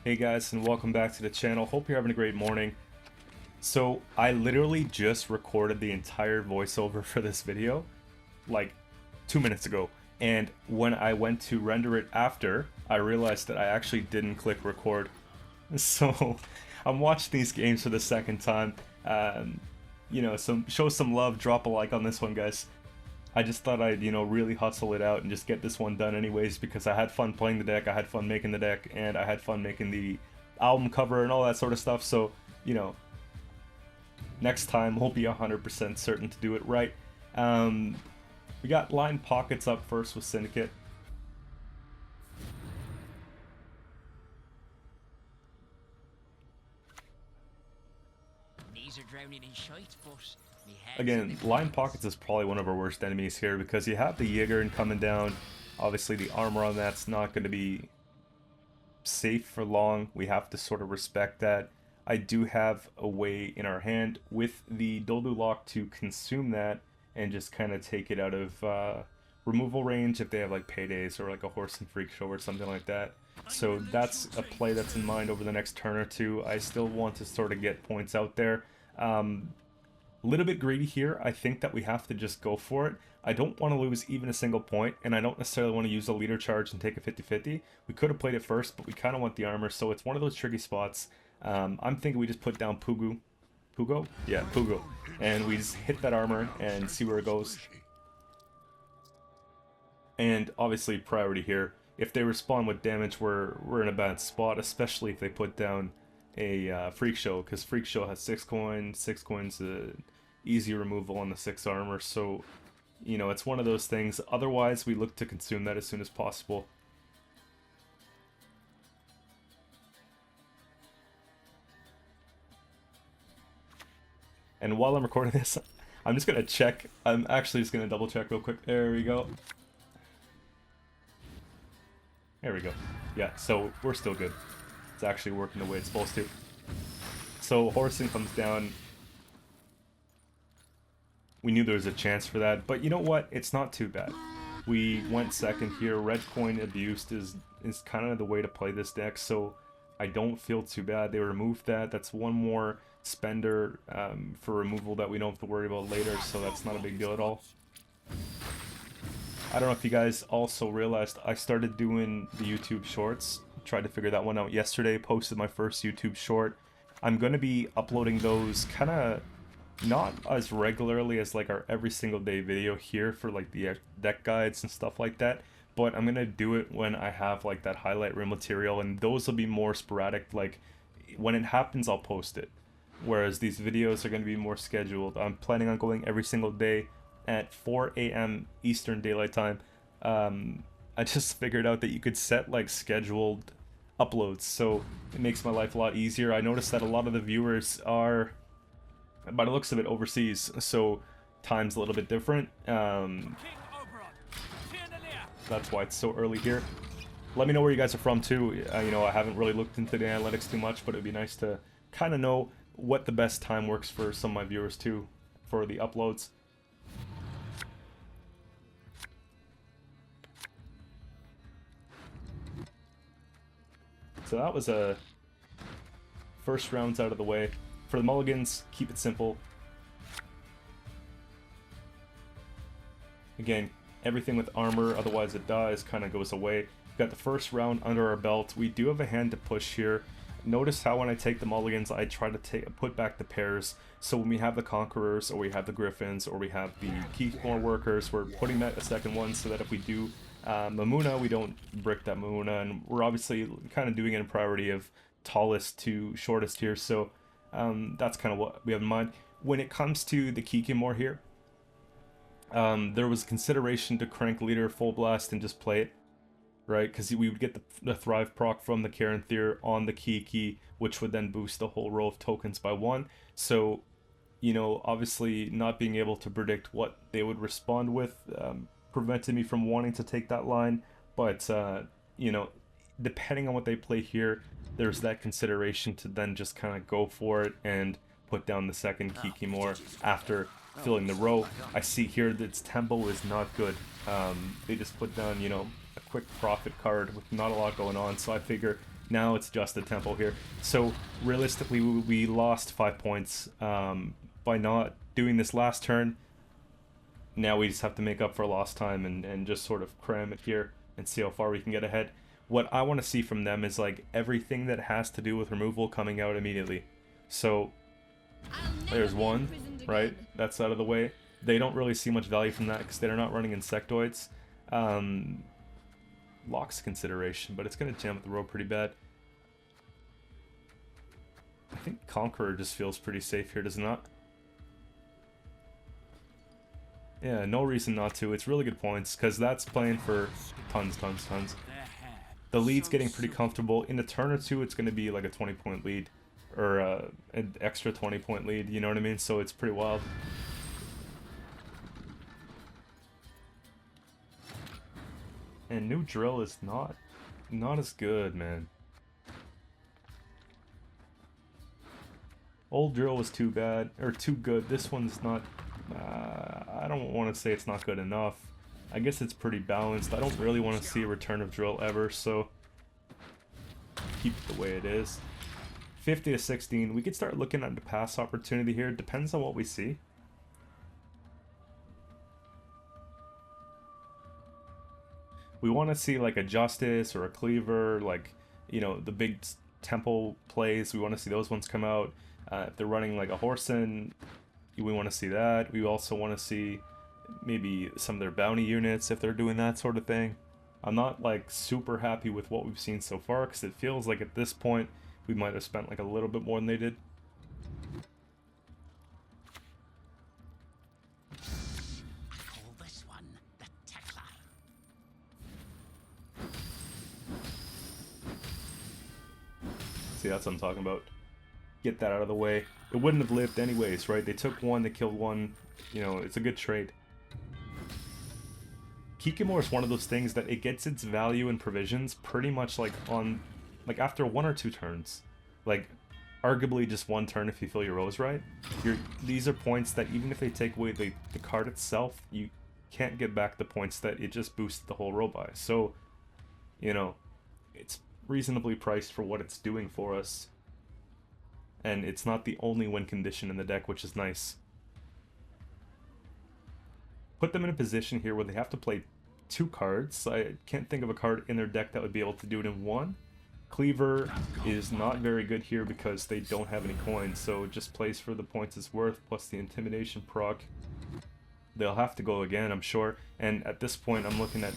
Hey guys, and welcome back to the channel. Hope you're having a great morning. So I literally just recorded the entire voiceover for this video like 2 minutes ago, and when I went to render it after, I realized that I actually didn't click record. So I'm watching these games for the second time. Show some love, drop a like on this one, guys. I just thought I'd, really hustle it out and just get this one done anyways, because I had fun playing the deck, I had fun making the deck, and I had fun making the album cover and all that sort of stuff. So, next time we'll be 100% certain to do it right. We got line pockets up first with Syndicate. Knees are drowning in shite, but me head's Again, in line the pockets is probably one of our worst enemies here, because you have the Yiggern coming down. Obviously the armor on that's not going to be safe for long. We have to sort of respect that. I do have a way in our hand with the Doldu Lock to consume that and just kind of take it out of removal range if they have like paydays or like a horse and freak show or something like that. So that's a play that's in mind over the next turn or two. I still want to sort of get points out there. A little bit greedy here. I think that we have to just go for it. I don't want to lose even a single point, and I don't necessarily want to use a leader charge and take a 50-50. We could have played it first, but we kind of want the armor, so it's one of those tricky spots. I'm thinking we just put down Pugu. Pugo? Yeah, Pugo. And we just hit that armor and see where it goes. And obviously priority here. If they respond with damage, we're in a bad spot, especially if they put down a Freak Show, because Freak Show has 6 coins, 6 coins, easy removal on the 6 armor, so, it's one of those things. Otherwise, we look to consume that as soon as possible. And while I'm recording this, I'm just gonna check. I'm actually just gonna double check real quick. There we go. There we go. Yeah, so we're still good. It's actually working the way it's supposed to. So Horsing comes down. We knew there was a chance for that, but you know what? It's not too bad. We went second here. Red coin abused is kind of the way to play this deck, so I don't feel too bad. They removed that. That's one more spender for removal that we don't have to worry about later, so that's not a big deal at all. I don't know if you guys also realized I started doing the YouTube shorts. Tried to figure that one out yesterday. Posted my first YouTube short. I'm going to be uploading those kind of not as regularly as like our every single day video here for like the deck guides and stuff like that, but I'm gonna do it when I have like that highlight reel material, and those will be more sporadic. Like when it happens, I'll post it, whereas these videos are going to be more scheduled. I'm planning on going every single day at 4 a.m. Eastern Daylight Time. I just figured out that you could set like scheduled uploads, so it makes my life a lot easier. I noticed that a lot of the viewers are, by the looks of it, overseas, so time's a little bit different. That's why it's so early here. Let me know where you guys are from too. I haven't really looked into the analytics too much, but it'd be nice to kind of know what the best time works for some of my viewers too for the uploads. So that was a first round's out of the way. For the mulligans, keep it simple. Again, everything with armor, otherwise it dies, kind of goes away. We've got the first round under our belt. We do have a hand to push here. Notice how when I take the mulligans, I try to put back the pairs. So when we have the Conquerors, or we have the Griffins, or we have the Keithmore Workers, we're putting that a second one so that if we do Mamuna, we don't brick that Mamuna. And we're obviously kind of doing it in priority of tallest to shortest here. So that's kind of what we have in mind. When it comes to the Kikimor here, there was consideration to crank leader full blast and just play it, right? Because we would get the Thrive proc from the Caranthir on the Kiki, which would then boost the whole row of tokens by 1. So, obviously not being able to predict what they would respond with prevented me from wanting to take that line. But, depending on what they play here, there's that consideration to then just kind of go for it and put down the second Kikimor after filling the row. I see here that its tempo is not good. They just put down, a quick profit card with not a lot going on, so I figure Now it's just a temple here. So realistically, we lost 5 points by not doing this last turn. Now we just have to make up for lost time and just sort of cram it here and see how far we can get ahead. What I want to see from them is like everything that has to do with removal coming out immediately. So there's one, right? That's out of the way. They don't really see much value from that because they're not running insectoids. Locks consideration, but it's going to jam up the road pretty bad. I think Conqueror just feels pretty safe here, does it not? Yeah, no reason not to. It's really good points because that's playing for tons. The lead's getting pretty comfortable. In a turn or two, it's going to be like a 20-point lead or an extra 20-point lead, you know what I mean? So it's pretty wild. And new drill is not as good, man. Old drill was too bad, or too good. This one's not, I don't want to say it's not good enough. I guess it's pretty balanced. I don't really want to see a return of drill ever, so keep it the way it is. 50 to 16. We could start looking at the pass opportunity here. Depends on what we see. We want to see like a Justice or a Cleaver, like, you know, the big temple plays. We want to see those ones come out. If they're running like a Horsen, we want to see that. We also want to see maybe some of their bounty units if they're doing that sort of thing. I'm not like super happy with what we've seen so far because it feels like at this point we might have spent like a little bit more than they did. Call this one the Tickler. See, that's what I'm talking about. Get that out of the way. It wouldn't have lived anyways, right? They took one, they killed one. You know, it's a good trade. Kikimor is one of those things that it gets its value in provisions pretty much like on, like after 1 or 2 turns. Like, arguably just 1 turn if you fill your rows right. These are points that even if they take away the card itself, you can't get back the points that it just boosted the whole row by. So, you know, it's reasonably priced for what it's doing for us. And it's not the only win condition in the deck, which is nice. Put them in a position here where they have to play 2 cards. I can't think of a card in their deck that would be able to do it in 1. Cleaver is not very good here because they don't have any coins, so it just plays for the points it's worth, plus the Intimidation proc. They'll have to go again, I'm sure. And at this point, I'm looking at...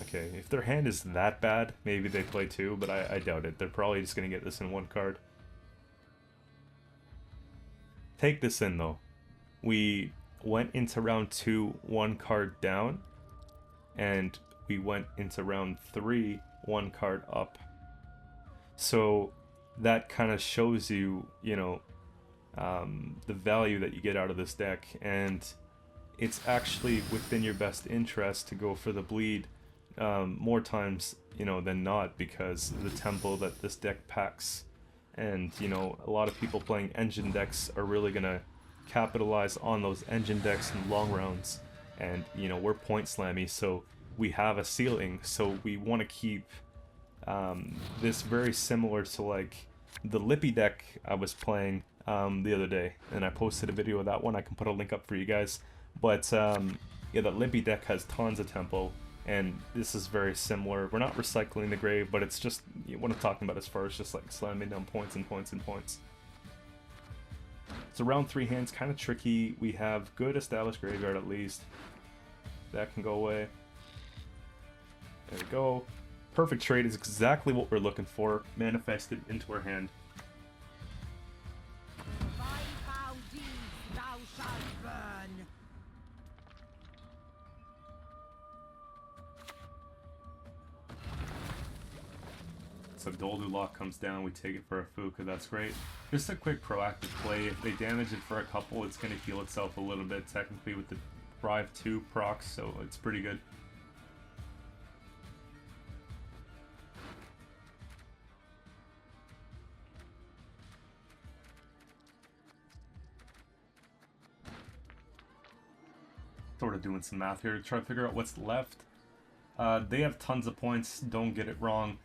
Okay, if their hand is that bad, maybe they play 2, but I doubt it. They're probably just going to get this in 1 card. Take this in, though. We went into round 2 1 card down, and we went into round 3 1 card up. So that kind of shows you, you know, the value that you get out of this deck, and it's actually within your best interest to go for the bleed more times, you know, than not, because of the tempo that this deck packs. And, you know, a lot of people playing engine decks are really going to capitalize on those engine decks in long rounds. And, you know, we're point slammy, so we have a ceiling. So we want to keep this very similar to, like, the Lippy deck I was playing the other day. And I posted a video of that one. I can put a link up for you guys. But, yeah, that Lippy deck has tons of tempo. And this is very similar. We're not recycling the grave, but it's just what I'm talking about as far as just like slamming down points and points and points. So round 3 hand's kind of tricky. We have good established graveyard at least. That can go away. There we go. Perfect trade is exactly what we're looking for. Manifested into our hand. By foul deeds thou shalt burn. So Doldu Lock comes down, we take it for a Fuka, that's great. Just a quick proactive play. If they damage it for a couple, it's going to heal itself a little bit, technically with the Thrive 2 procs, so it's pretty good. Sort of doing some math here to try to figure out what's left. They have tons of points, don't get it wrong.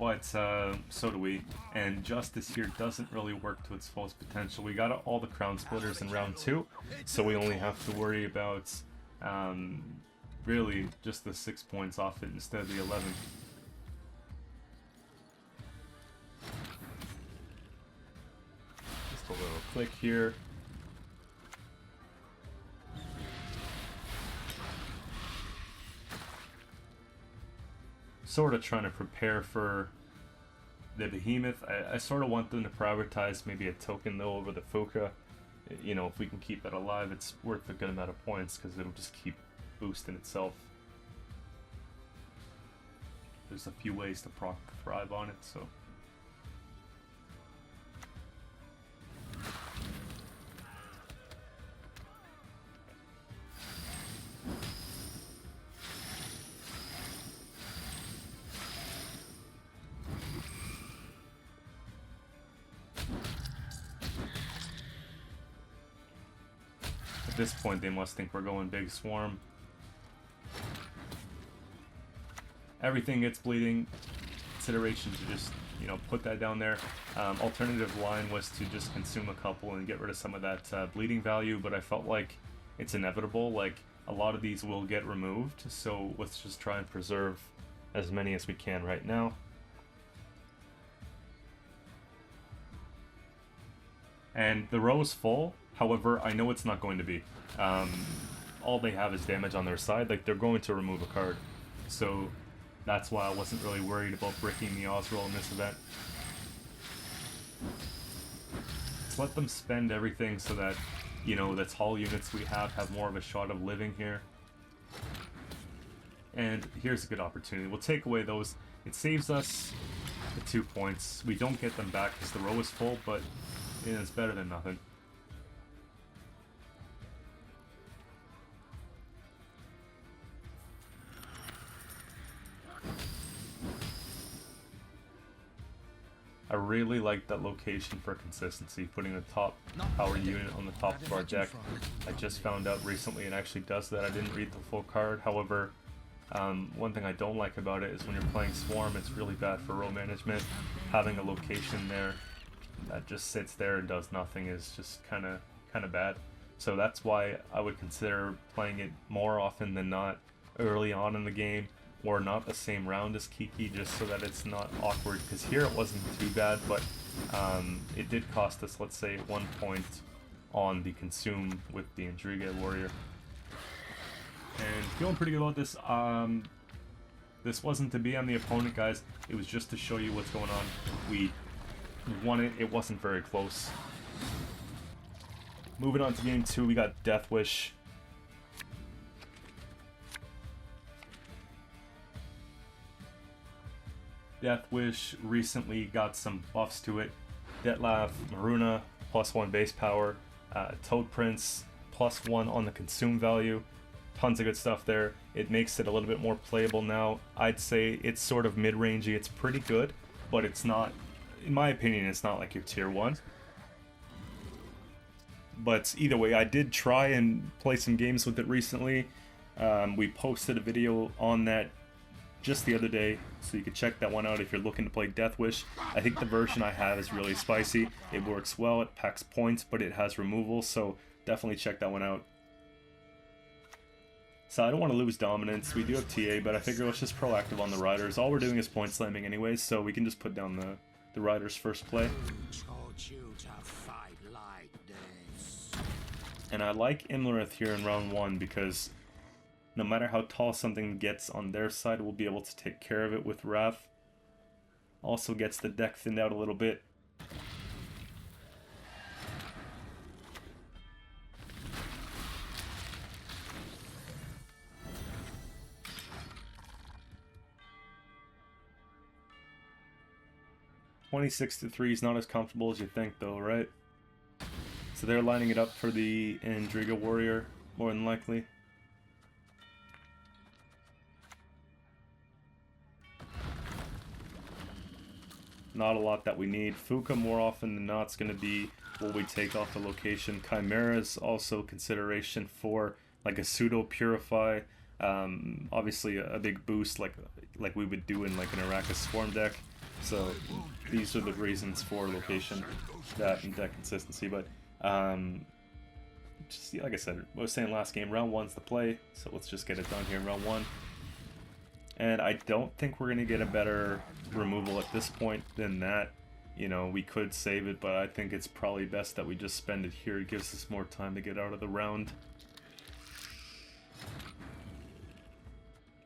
but so do we. And Justice here doesn't really work to its fullest potential. We got all the Crown Splitters in round 2, so we only have to worry about really just the 6 points off it instead of the 11. Just a little click here. Sort of trying to prepare for the Behemoth. I sort of want them to prioritize maybe a token though over the Fuka. You know, if we can keep that alive, it's worth a good amount of points because it'll just keep boosting itself. There's a few ways to proc thrive on it, so. At this point, they must think we're going big swarm. Everything gets bleeding. Consideration to just, you know, put that down there. Alternative line was to just consume a couple and get rid of some of that bleeding value, but I felt like it's inevitable. Like, a lot of these will get removed, so let's just try and preserve as many as we can right now. And the row is full. However, I know it's not going to be. All they have is damage on their side. Like, they're going to remove a card. So that's why I wasn't really worried about bricking the Osroll in this event. Just let them spend everything so that, you know, the tall units we have more of a shot of living here. And here's a good opportunity. We'll take away those. It saves us the 2 points. We don't get them back because the row is full, but it's better than nothing. I really like that location for consistency, putting the top power unit on the top of our deck. I just found out recently it actually does that. I didn't read the full card. However, one thing I don't like about it is when you're playing Swarm, it's really bad for row management. Having a location there that just sits there and does nothing is just kind of bad. So that's why I would consider playing it more often than not early on in the game, or not the same round as Kiki, just so that it's not awkward, because here it wasn't too bad, but it did cost us, let's say, 1 point on the consume with the Indriga warrior. And feeling pretty good about this. This wasn't to be on the opponent, guys. It was just to show you what's going on. We won it. It wasn't very close. Moving on to game 2, we got Death Wish. Death Wish recently got some buffs to it. Detlaf, Maruna, +1 base power. Toad Prince, +1 on the consume value. Tons of good stuff there. It makes it a little bit more playable now. I'd say it's sort of mid-rangey. It's pretty good, but it's not, in my opinion, it's not like your tier 1. But either way, I did try and play some games with it recently. We posted a video on that just the other day, so you can check that one out if you're looking to play Death Wish. I think the version I have is really spicy. It works well, it packs points, but it has removal, so definitely check that one out. So I don't want to lose dominance. We do have TA, but I figure let's just proactive on the riders. All we're doing is point slamming anyways, so we can just put down the riders first play. And I like Imlerith here in round 1 because no matter how tall something gets on their side, we'll be able to take care of it with Wrath. Also gets the deck thinned out a little bit. (26-3) is not as comfortable as you think though, right? So they're lining it up for the Indriga warrior, more than likely. Not a lot that we need. Fuka more often than not is going to be what we take off the location. Chimera is also consideration for like a pseudo purify. Obviously a big boost like we would do in like an Arachas Swarm deck. So these are the reasons for location, that and deck consistency. But just like I said, I was saying last game, round 1's the play, so let's just get it done here in round 1. And I don't think we're gonna get a better removal at this point than that. You know, we could save it, but I think it's probably best that we just spend it here. It gives us more time to get out of the round.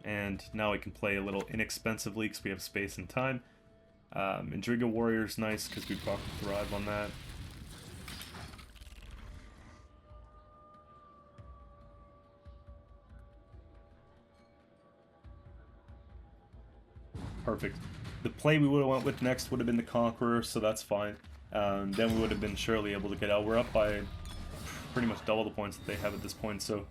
And now we can play a little inexpensively because we have space and time. Indriga Warrior's nice because we proc Thrive on that. Perfect. The play we would have went with next would have been the Conqueror, so that's fine. Then we would have been surely able to get out. We're up by pretty much double the points that they have at this point, so...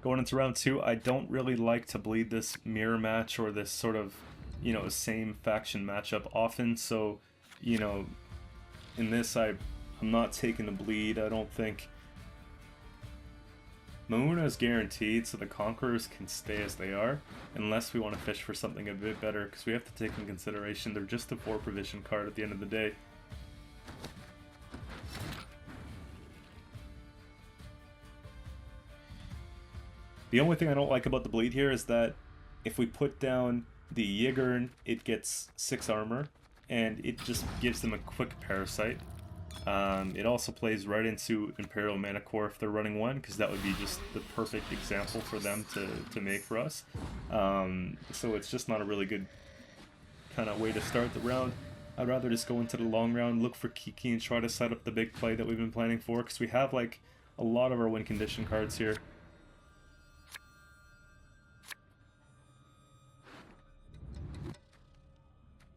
Going into round 2, I don't really like to bleed this mirror match or this sort of, you know, same faction matchup often, so, you know, in this I'm not taking the bleed, I don't think. Mamuna is guaranteed, so the Conquerors can stay as they are, unless we want to fish for something a bit better, because we have to take in consideration they're just a 4 provision card at the end of the day. The only thing I don't like about the bleed here is that if we put down the Yigern, it gets 6 armor, and it just gives them a quick parasite. It also plays right into Imperial Mana Core if they're running one, because that would be just the perfect example for them to make for us. So it's just not a really good kind of way to start the round. I'd rather just go into the long round, look for Kiki, and try to set up the big play that we've been planning for, because we have like a lot of our win condition cards here.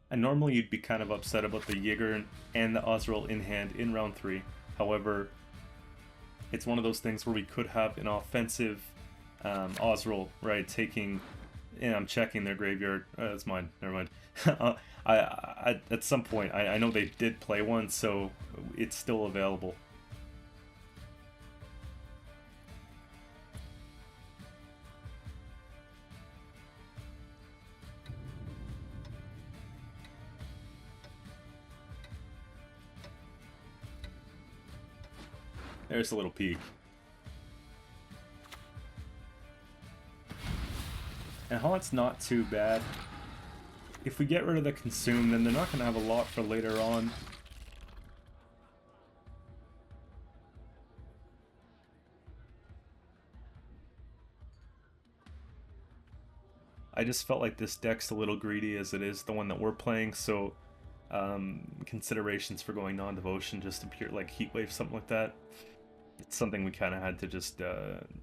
And normally you'd be kind of upset about the Yigern and the Ozreal in hand in round 3. However, it's one of those things where we could have an offensive Ozreal, right, taking... And I'm checking their graveyard. That's mine. Never mind. I at some point, I know they did play one, so it's still available. There's a little peek. And Haunt's not too bad. If we get rid of the Consume, then they're not going to have a lot for later on. I just felt like this deck's a little greedy as it is the one that we're playing, so considerations for going non-devotion just appear like Heatwave, something like that. It's something we kind of had to just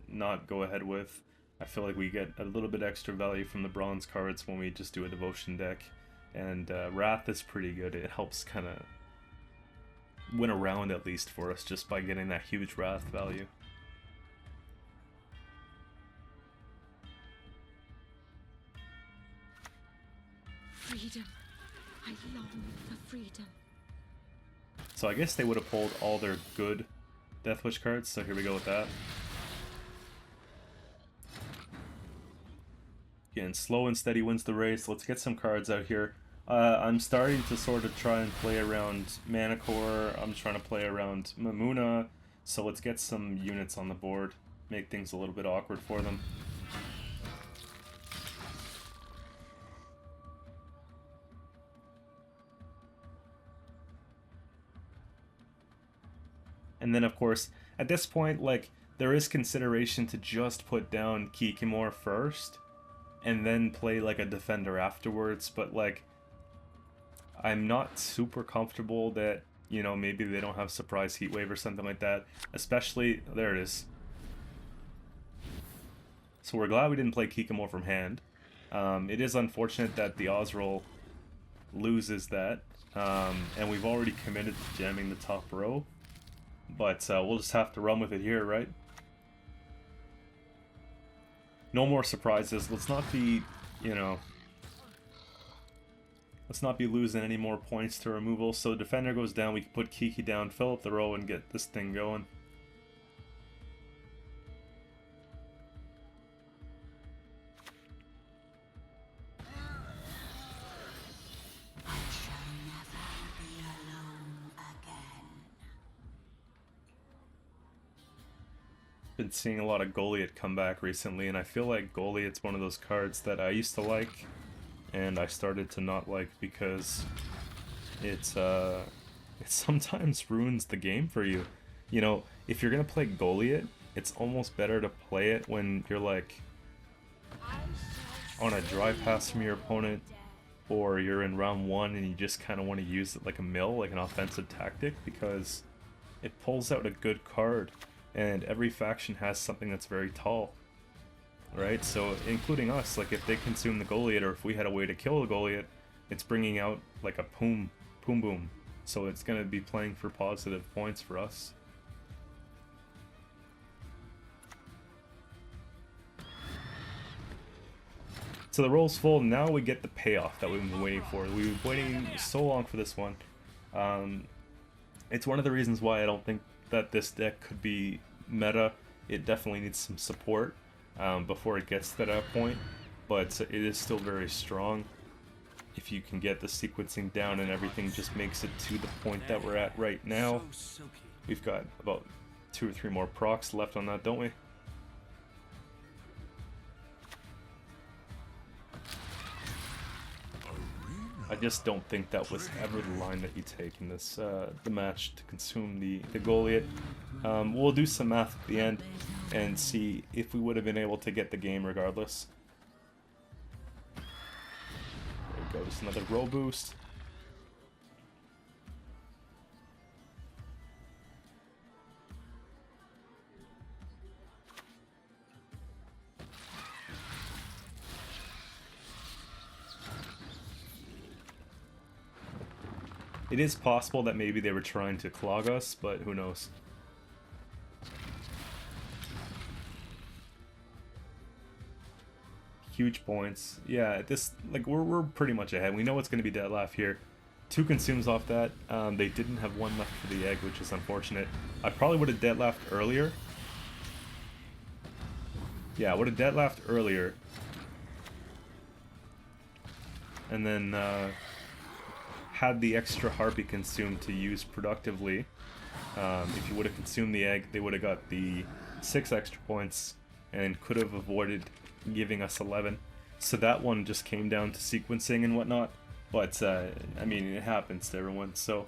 not go ahead with. I feel like we get a little bit extra value from the bronze cards when we just do a devotion deck. And Wrath is pretty good. It helps kind of win a round at least for us just by getting that huge Wrath value. Freedom. I long for freedom. So I guess they would have pulled all their good Deathwish cards, so here we go with that. Again, slow and steady wins the race. Let's get some cards out here. I'm starting to sort of try and play around Mana Core. I'm trying to play around Mamuna. So let's get some units on the board. Make things a little bit awkward for them. And then, of course, at this point, like, there is consideration to just put down Kikimor first, and then play, like, a defender afterwards, but, like, I'm not super comfortable that, you know, maybe they don't have Surprise Heatwave or something like that, especially, there it is. So we're glad we didn't play Kikimor from hand. It is unfortunate that the Ozreal loses that, and we've already committed to jamming the top row. But we'll just have to run with it here, right? No more surprises. Let's not be, you know... Let's not be losing any more points to removal. So the defender goes down, we can put Kiki down, fill up the row, and get this thing going. been seeing a lot of Goliath come back recently, and I feel like Goliath's one of those cards that I used to like, and I started to not like because it sometimes ruins the game for you. You know, if you're gonna play Goliath, it's almost better to play it when you're like on a drive pass from your opponent, or you're in round 1 and you just kind of want to use it like a mill, like an offensive tactic, because it pulls out a good card, and every faction has something that's very tall, right? So including us, like if they consume the Goliath, or if we had a way to kill the Goliath, it's bringing out like a boom boom, so it's going to be playing for positive points for us. So the roll's full. Now we get the payoff that we've been waiting for. We've been waiting so long for this one. It's one of the reasons why I don't think that this deck could be meta. It definitely needs some support before it gets to that point, but it is still very strong. If you can get the sequencing down and everything just makes it to the point that we're at right now. We've got about 2 or 3 more procs left on that, don't we? I just don't think that was ever the line that you take in this the match to consume the Goliath. We'll do some math at the end and see if we would have been able to get the game regardless. There we go, just another roll boost. It is possible that maybe they were trying to clog us, but who knows. Huge points. Yeah, this, like, we're pretty much ahead. We know it's going to be dead laugh here. 2 consumes off that. They didn't have 1 left for the egg, which is unfortunate. I probably would have dead laughed earlier. Yeah, I would have dead laughed earlier. And then, had the extra Harpy consumed to use productively. If you would have consumed the egg, they would have got the 6 extra points and could have avoided giving us 11. So that one just came down to sequencing and whatnot, but I mean, it happens to everyone. So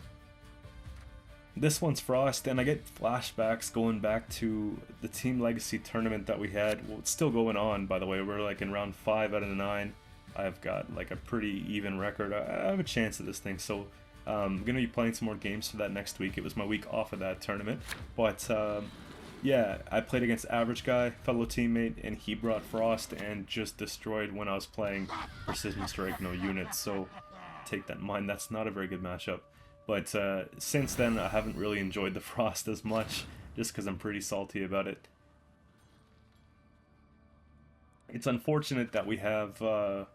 this one's Frost, and I get flashbacks going back to the Team Legacy tournament that we had. Well, it's still going on, by the way. We're like in round 5 out of the 9. I've got like a pretty even record. I have a chance at this thing, so I'm gonna be playing some more games for that next week. It was my week off of that tournament, but yeah, I played against Average Guy, fellow teammate, and he brought Frost and just destroyed when I was playing Precision Strike, no units. So take that in mind. That's not a very good matchup. But since then, I haven't really enjoyed the Frost as much, just because I'm pretty salty about it. It's unfortunate that we have the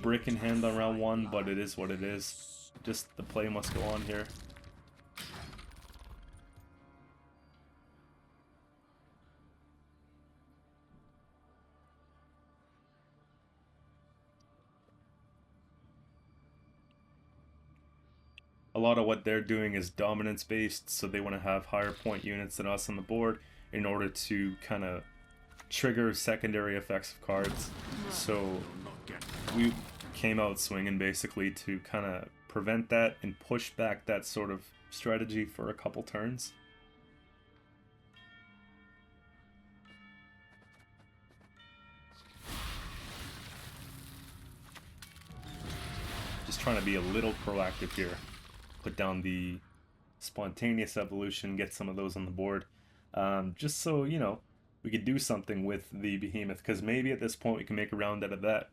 brick in hand on round 1, but it is what it is. Just the play must go on here. A lot of what they're doing is dominance based, so they want to have higher point units than us on the board in order to kind of trigger secondary effects of cards. So we came out swinging basically to kind of prevent that and push back that sort of strategy for a couple turns. Just trying to be a little proactive here. Put down the spontaneous evolution, get some of those on the board, just so, you know, we could do something with the behemoth, because maybe at this point we can make a round out of that.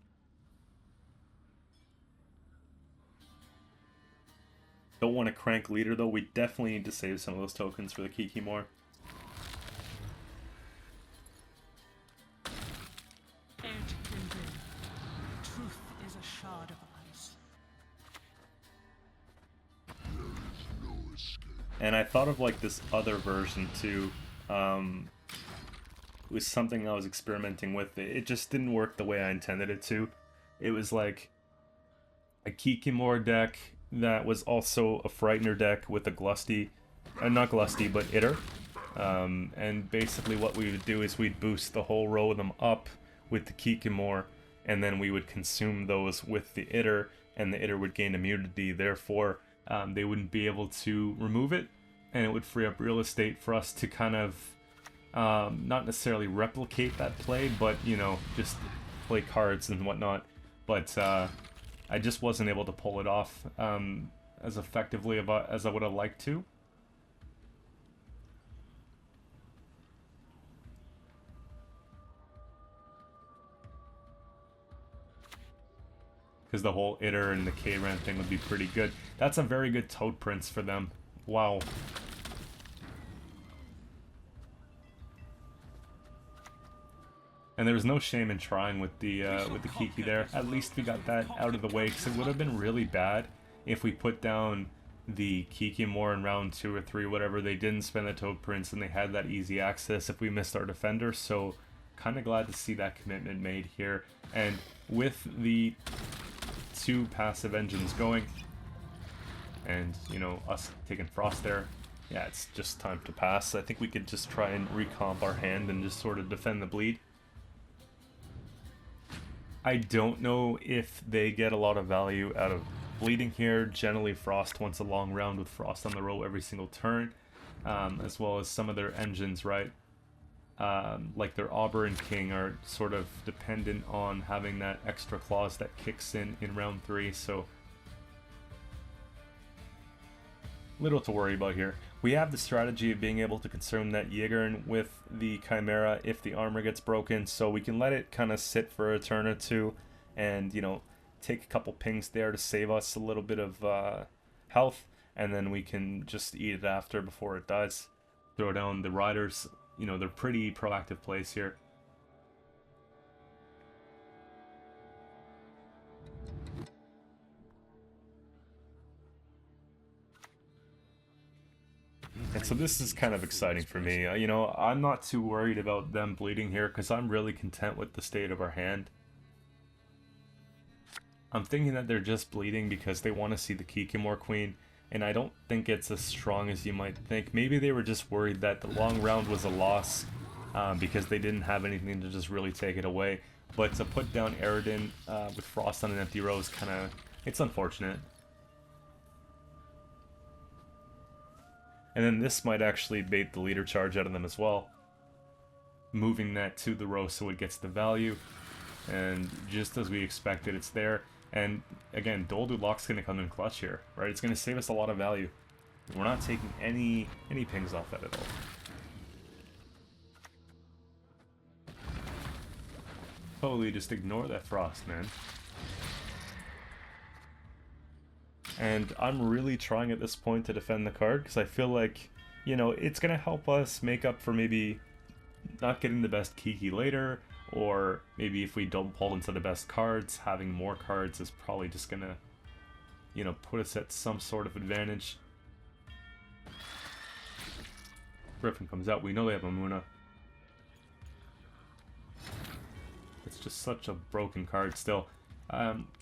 Don't want to crank leader though. We definitely need to save some of those tokens for the Kiki more. Truth is a shard of ice. And I thought of like this other version too. It was something I was experimenting with. It just didn't work the way I intended it to. It was like a Kikimor deck that was also a Frightener deck with a Glusty, not Glusty, but Itter. And basically what we would do is we'd boost the whole row of them up with the Qcento, and then we would consume those with the Itter, and the Itter would gain immunity. Therefore, they wouldn't be able to remove it, and it would free up real estate for us to kind of not necessarily replicate that play, but, you know, just play cards and whatnot. But I just wasn't able to pull it off as effectively as I would have liked to. Because the whole Itter and the K-Ran thing would be pretty good. That's a very good Toad Prince for them. Wow. And there was no shame in trying with the Kiki there. At least we got that out of the way, because it would have been really bad if we put down the Kiki more in round 2 or 3, whatever. They didn't spend the Toad Prince, and they had that easy access if we missed our defender. So kind of glad to see that commitment made here. And with the 2 passive engines going, and, you know, us taking Frost there, yeah, it's just time to pass. I think we could just try and recomp our hand and just sort of defend the bleed. I don't know if they get a lot of value out of bleeding here. Generally, Frost wants a long round with Frost on the row every single turn, as well as some of their engines, right? Like their Auber and King are sort of dependent on having that extra clause that kicks in round 3, so little to worry about here. We have the strategy of being able to consume that Yigern with the Chimera if the armor gets broken, so we can let it kind of sit for a turn or two and, you know, take a couple pings there to save us a little bit of health, and then we can just eat it after before it dies. Throw down the Riders. You know, they're pretty proactive plays here. And so this is kind of exciting for me. You know, I'm not too worried about them bleeding here because I'm really content with the state of our hand. I'm thinking that they're just bleeding because they want to see the Kikimor Queen, and I don't think it's as strong as you might think. Maybe they were just worried that the long round was a loss because they didn't have anything to just really take it away. But to put down Aridin with Frost on an empty row is kind of, it's unfortunate. And then this might actually bait the leader charge out of them as well. Moving that to the row so it gets the value. And just as we expected, it's there. And again, Doldu Lock's going to come in clutch here, right? It's going to save us a lot of value. We're not taking any pings off that at all. Totally just ignore that Frost, man. And I'm really trying at this point to defend the card because I feel like, you know, it's going to help us make up for maybe not getting the best Kiki later, or maybe if we don't pull into the best cards, having more cards is probably just going to, you know, put us at some sort of advantage. Griffin comes out. We know they have a Muna. It's just such a broken card still.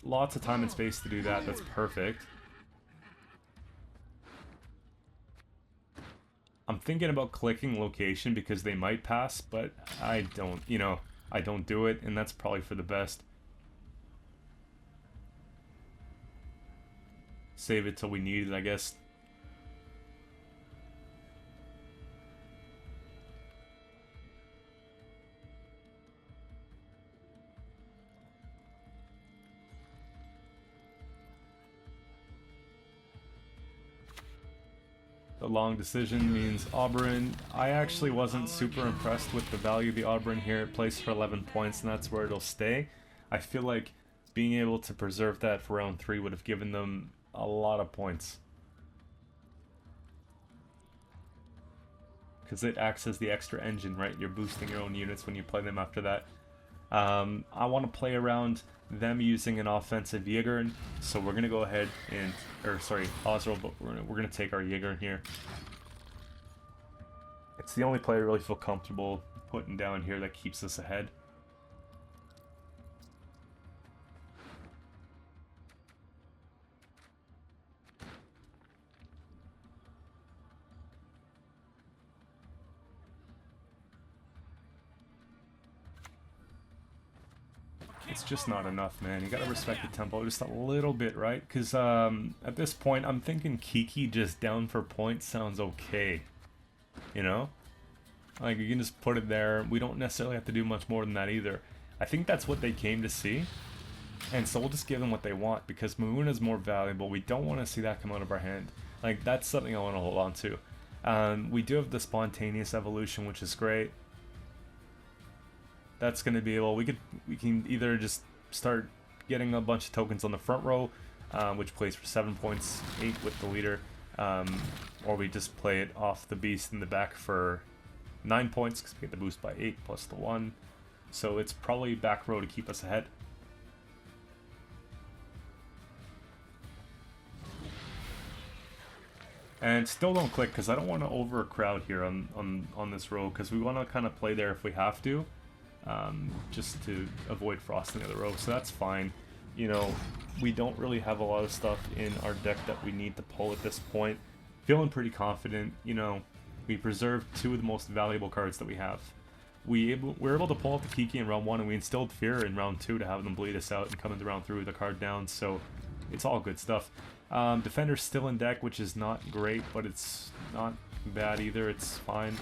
Lots of time and space to do that. That's perfect. I'm thinking about clicking location because they might pass, but I don't, you know, I don't do it, and that's probably for the best. Save it till we need it, I guess. The long decision means Auburn. I actually wasn't super impressed with the value of the Auburn here. It plays for 11 points, and that's where it'll stay. I feel like being able to preserve that for round 3 would have given them a lot of points. Because it acts as the extra engine, right? You're boosting your own units when you play them after that. I want to play around them using an offensive Yigern, so we're going to go ahead and, or sorry, Oswald, but we're going to take our Yigern here. It's the only play I really feel comfortable putting down here that keeps us ahead. it's just not enough, man. You gotta respect the tempo just a little bit, right? Because at this point, I'm thinking Kiki just down for points sounds okay. You know? Like, you can just put it there. We don't necessarily have to do much more than that either. I think that's what they came to see. And so we'll just give them what they want, because Maroon is more valuable. We don't want to see that come out of our hand. Like, that's something I want to hold on to. We do have the spontaneous evolution, which is great. That's going to be able, we can either just start getting a bunch of tokens on the front row, which plays for 7 points, 8 with the leader, or we just play it off the beast in the back for 9 points, because we get the boost by 8 plus the 1. So it's probably back row to keep us ahead. And still don't click, because I don't want to overcrowd here on this row, because we want to kind of play there if we have to, just to avoid frosting of the row. So that's fine. You know, we don't really have a lot of stuff in our deck that we need to pull at this point. Feeling pretty confident. You know, we preserved 2 of the most valuable cards that we have. We're able to pull out the Kiki in round 1, and we instilled Fear in round 2 to have them bleed us out and come into round 3 with the card down. So it's all good stuff. Defender's still in deck, which is not great, but it's not bad either. It's fine.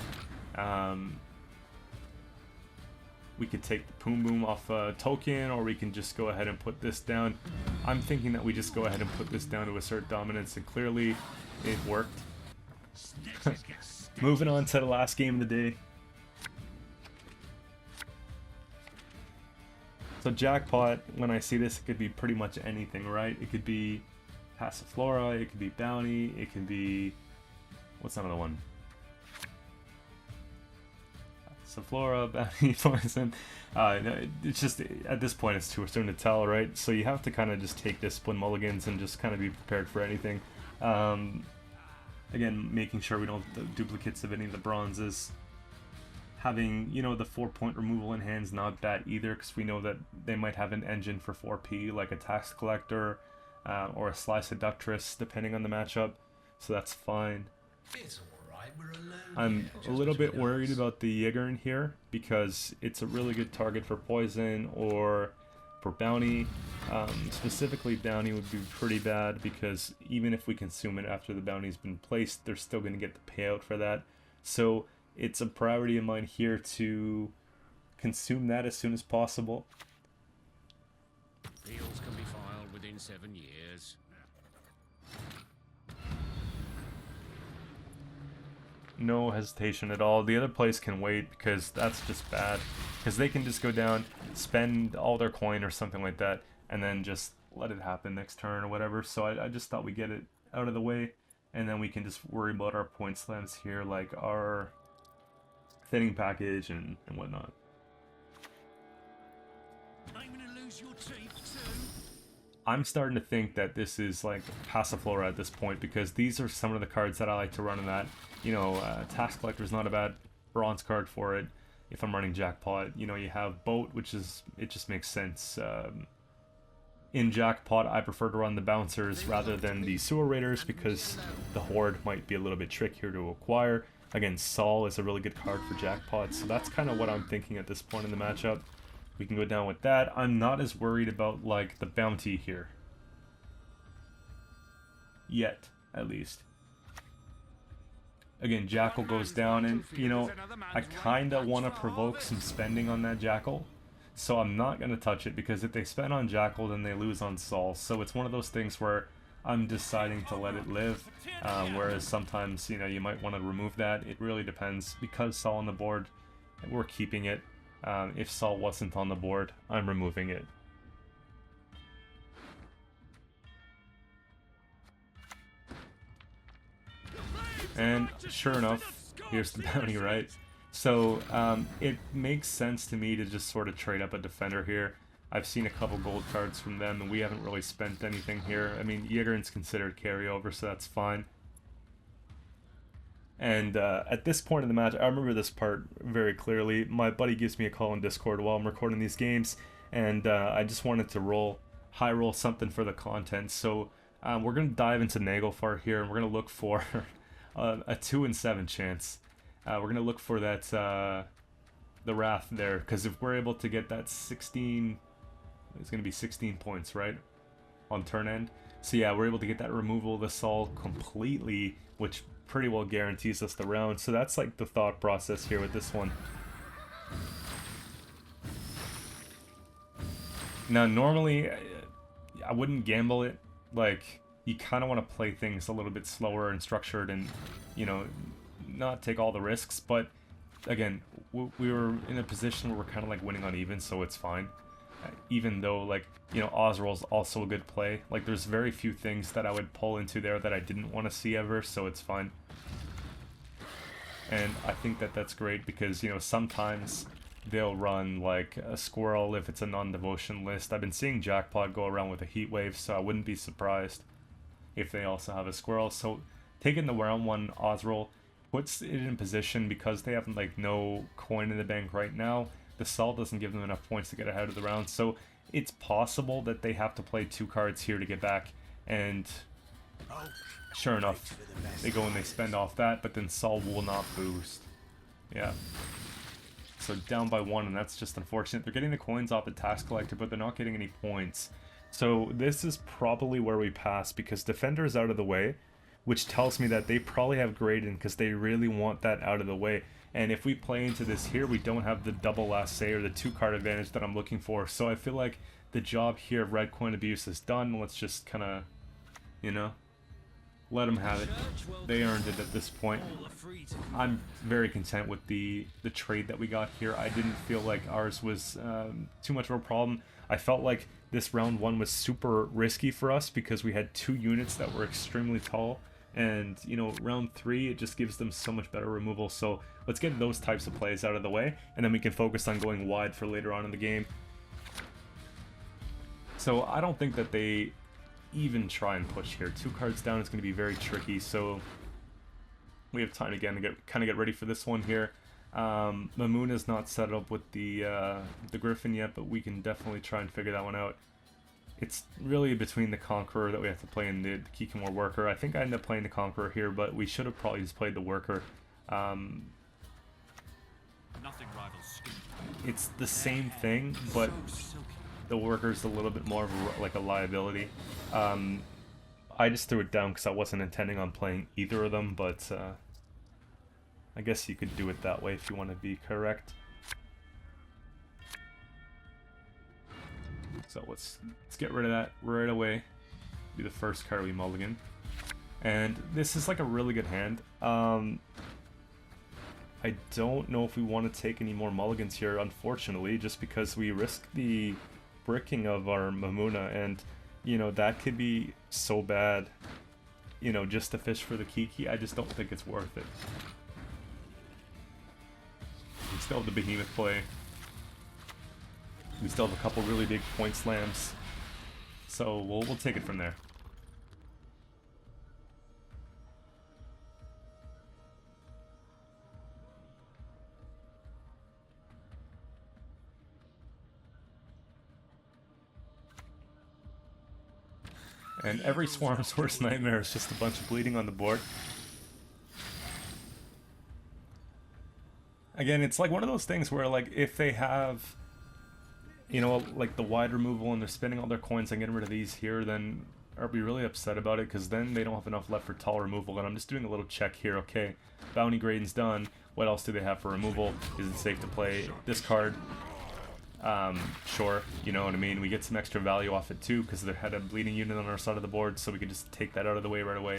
We could take the Boom Boom off a token, or we can just go ahead and put this down. I'm thinking that we just go ahead and put this down to assert dominance, and clearly it worked. Moving on to the last game of the day. So Jackpot, when I see this, it could be pretty much anything, right? It could be Passiflora, it could be Bounty, it could be... what's another one? Passiflora, Bounty, Poison. It's just, at this point, it's too soon to tell, right? So you have to kind of just take Discipline mulligans and just kind of be prepared for anything. Again, making sure we don't have duplicates of any of the bronzes. Having, you know, the 4-point removal in hand's not bad either, because we know that they might have an engine for 4P, like a Tax Collector, or a Sly Seductress, depending on the matchup, so that's fine. It's alright, we're alone. I'm a little bit worried about the Jaeger in here, because it's a really good target for poison or for bounty. Specifically, bounty would be pretty bad, because even if we consume it after the bounty's been placed, they're still going to get the payout for that. So it's a priority of mine here to consume that as soon as possible. Deals can be filed within 7 years. No hesitation at all. The other place can wait, because that's just bad. Because they can just go down, spend all their coin or something like that, and then just let it happen next turn or whatever. So I just thought we'd get it out of the way, and then we can just worry about our point slams here, like our thinning package and whatnot. I'm starting to think that this is like Passiflora at this point, because these are some of the cards that I like to run in that. You know, Tax Collector's not a bad bronze card for it. If I'm running Jackpot, you know, you have Boat, which is, it just makes sense. In Jackpot, I prefer to run the Bouncers rather than the Sewer Raiders, because the Horde might be a little bit trickier to acquire. Again, Sol is a really good card for Jackpot, so that's kind of what I'm thinking at this point in the matchup. We can go down with that. I'm not as worried about, like, the bounty here. Yet, at least. Again, Jackal goes down, and, you know, I kind of want to provoke some spending on that Jackal. So I'm not going to touch it, because if they spend on Jackal, then they lose on Sol. So it's one of those things where I'm deciding to let it live, whereas sometimes, you know, you might want to remove that. It really depends. Because Sol on the board, we're keeping it. If Sol wasn't on the board, I'm removing it. And sure enough, here's the bounty, right? So it makes sense to me to just sort of trade up a defender here. I've seen a couple gold cards from them, and we haven't really spent anything here. I mean, Jaegerin's considered carryover, so that's fine. And at this point in the match, I remember this part very clearly. My buddy gives me a call in Discord while I'm recording these games, and I just wanted to high roll something for the content. So we're going to dive into Naglfar here, and we're going to look for a 2 in 7 chance. We're going to look for that the Wrath there, because if we're able to get that 16 It's going to be 16 points, right? On turn end. So yeah, we're able to get that removal of the Sol completely, which pretty well guarantees us the round. So that's like the thought process here with this one. Now, normally, I wouldn't gamble it. Like, you kind of want to play things a little bit slower and structured and, you know, not take all the risks. But, again, we were in a position where we're kind of like winning on even, so it's fine. Even though, like, you know, Osrol's also a good play. Like, there's very few things that I would pull into there that I didn't want to see ever, so it's fine. And I think that that's great because, you know, sometimes they'll run like a squirrel if it's a non-devotion list. I've been seeing Jackpot go around with a heat wave, so I wouldn't be surprised if they also have a squirrel. So taking the round 1 Osrol puts it in position because they have like no coin in the bank right now. The Sol doesn't give them enough points to get ahead of the round, so it's possible that they have to play 2 cards here to get back, and sure enough, they go and they spend off that, but then Sol will not boost. Yeah. So down by 1, and that's just unfortunate. They're getting the coins off the tax collector, but they're not getting any points. So this is probably where we pass, because Defender is out of the way, which tells me that they probably have graded because they really want that out of the way. And if we play into this here, we don't have the double last say or the 2-card advantage that I'm looking for. So I feel like the job here of red coin abuse is done. Let's just kind of, you know, let them have it. They earned it at this point. I'm very content with the trade that we got here. I didn't feel like ours was too much of a problem. I felt like this round 1 was super risky for us because we had 2 units that were extremely tall. And, you know, round 3, it just gives them so much better removal. So let's get those types of plays out of the way, and then we can focus on going wide for later on in the game. So I don't think that they even try and push here. 2 cards down is going to be very tricky, so we have time again to get ready for this one here. Mamuna's not set up with the Griffin yet, but we can definitely try and figure that one out. It's really between the Conqueror that we have to play and the Kikimor Worker. I think I ended up playing the Conqueror here, but we should have probably just played the Worker. It's the same thing, but the Worker's a little bit more of like a liability. I just threw it down because I wasn't intending on playing either of them, but I guess you could do it that way if you want to be correct. So let's get rid of that right away. Be the first card we mulligan. And this is like a really good hand. I don't know if we want to take any more mulligans here, unfortunately, just because we risk the bricking of our Mamuna, and, you know, that could be so bad, you know, just to fish for the Kiki. I just don't think it's worth it. We still have the Behemoth play. We still have a couple really big point slams, so we'll take it from there. And every Swarm's worst nightmare is just a bunch of bleeding on the board. Again, it's like one of those things where, like, if they have, you know, like the wide removal and they're spending all their coins and getting rid of these here, then are we really upset about it? Because then they don't have enough left for tall removal. And I'm just doing a little check here. Okay, bounty grading's done. What else do they have for removal? Is it safe to play this card? Sure, you know what I mean. We get some extra value off it too because they had a bleeding unit on our side of the board, so we could just take that out of the way right away.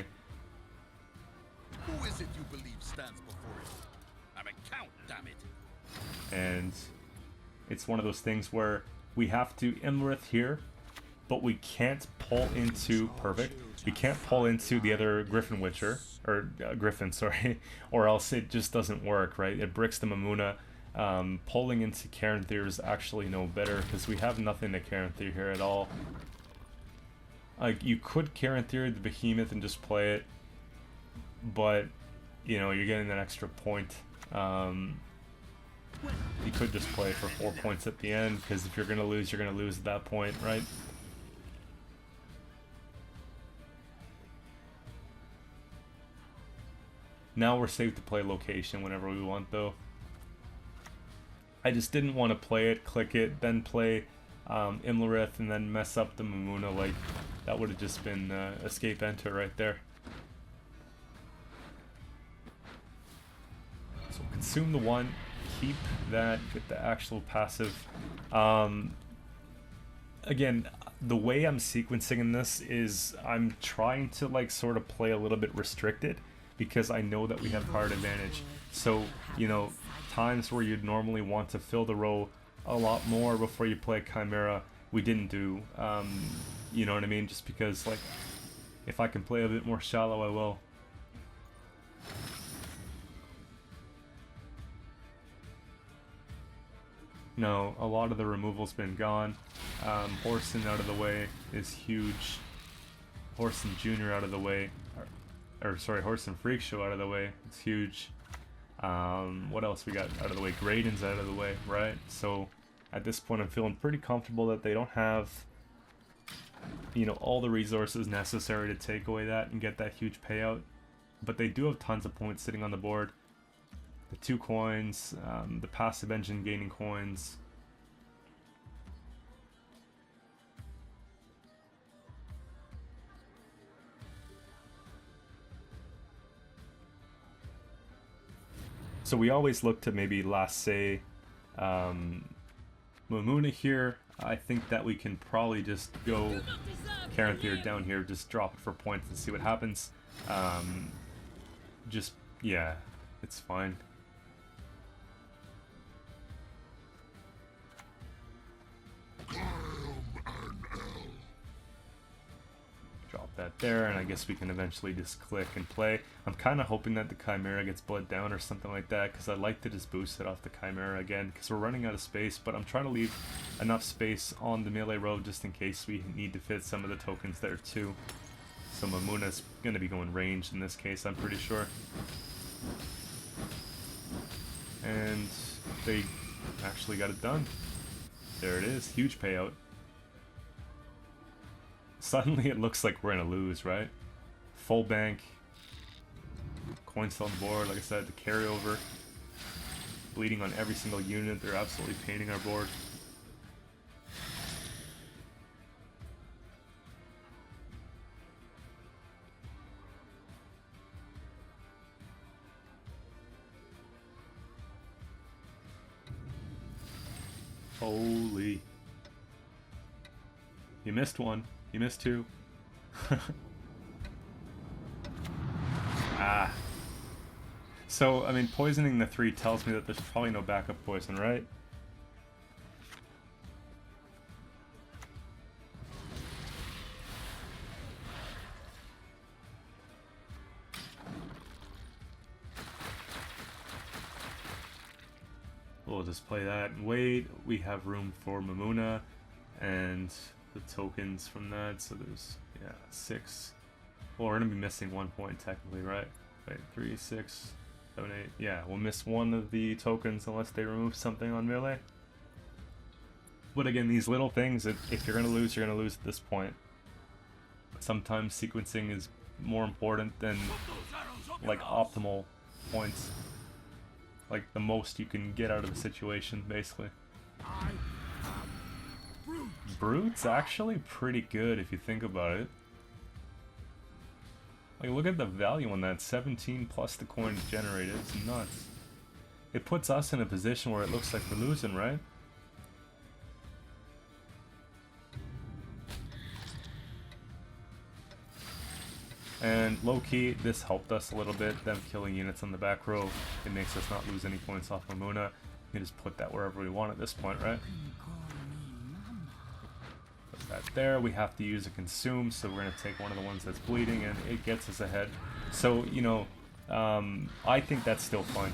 Who is it you believe stands before you? I'm a count, damn it. And it's one of those things where we have to Imrith here, but we can't pull into perfect. We can't pull into the other Griffin Witcher, or Griffin, sorry, or else it just doesn't work, right? It bricks the Mamuna. Pulling into Qcento is actually no better because we have nothing to Qcento here at all. Like, you could Qcento the Behemoth and just play it, but, you know, you're getting an extra point. You could just play for 4 points at the end, because if you're going to lose, you're going to lose at that point, right? Now we're safe to play location whenever we want, though. I just didn't want to play it, click it, then play Imlerith and then mess up the Mamuna, like that would have just been escape enter right there. So consume the 1, keep that, get the actual passive. Again, the way I'm sequencing in this is I'm trying to like sort of play a little bit restricted because I know that we have card advantage. So, you know, times where you'd normally want to fill the row a lot more before you play Chimera, we didn't do. You know what I mean? Just because, like, if I can play a bit more shallow, I will. No, a lot of the removal's been gone. Horson out of the way is huge. Horson Jr. out of the way. Or sorry, Horson Freak Show out of the way. It's huge. What else we got out of the way? Graydon's out of the way, right? So at this point I'm feeling pretty comfortable that they don't have, you know, all the resources necessary to take away that and get that huge payout. But they do have tons of points sitting on the board. The 2 coins, the passive engine gaining coins. So we always look to maybe last say Mamuna here. I think that we can probably just go Qcento down here, just drop it for points and see what happens. Just, yeah, it's fine. Drop that there, and I guess we can eventually just click and play. I'm kind of hoping that the Chimera gets bled down or something like that, because I'd like to just boost it off the Chimera again, because we're running out of space, but I'm trying to leave enough space on the melee row just in case we need to fit some of the tokens there too. So Mamuna's going to be going ranged in this case, I'm pretty sure. And they actually got it done. There it is, huge payout. Suddenly it looks like we're gonna lose, right? Full bank. Coins still on the board, like I said, the carryover. Bleeding on every single unit, they're absolutely painting our board. Holy. You missed one. You missed 2. Ah. So, I mean, poisoning the 3 tells me that there's probably no backup poison, right? We'll just play that and wait. We have room for Mamuna and the tokens from that, so there's, yeah, 6. Well, we're gonna be missing 1 point technically, right? Wait, 3, 6, 7, 8. Yeah, we'll miss 1 of the tokens unless they remove something on melee. But again, these little things, if you're gonna lose, you're gonna lose at this point. Sometimes sequencing is more important than like optimal points. Like the most you can get out of the situation, basically. Brute's actually pretty good if you think about it. Like, look at the value on that. 17 plus the coins generated. It's nuts. It puts us in a position where it looks like we're losing, right? And low-key, this helped us a little bit, them killing units on the back row. It makes us not lose any points off Mamuna. We can just put that wherever we want at this point, right? Put that there. We have to use a consume, so we're going to take one of the ones that's bleeding, and it gets us ahead. So, you know, I think that's still fine.